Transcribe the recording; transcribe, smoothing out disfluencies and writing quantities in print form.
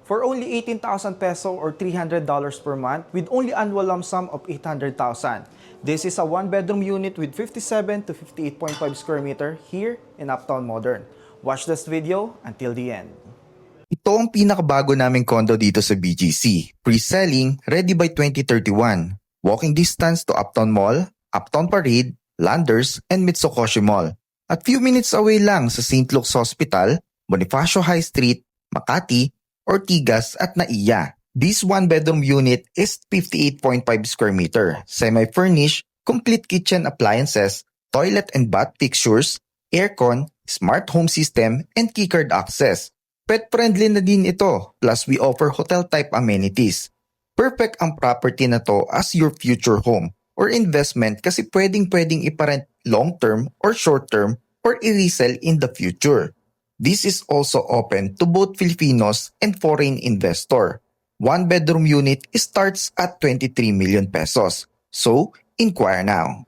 For only 18,000 peso or $300 per month with only annual lump sum of 800,000. This is a one-bedroom unit with 57 to 58.5 square meter here in Uptown Modern. Watch this video until the end. Ito ang pinakabago naming condo dito sa BGC. Pre-selling, ready by 2031. Walking distance to Uptown Mall, Uptown Parade, Landers, and Mitsukoshi Mall. At few minutes away lang sa St. Luke's Hospital, Bonifacio High Street, Makati, Ortigas at Naiya. This one-bedroom unit is 58.5 square meter, semi-furnished, complete kitchen appliances, toilet and bath fixtures, aircon, smart home system, and keycard access. Pet-friendly na din ito, plus we offer hotel-type amenities. Perfect ang property na to as your future home or investment kasi pwedeng iparent long-term or short-term or i-resell in the future. This is also open to both Filipinos and foreign investor. One bedroom unit starts at 23 million pesos. So, inquire now.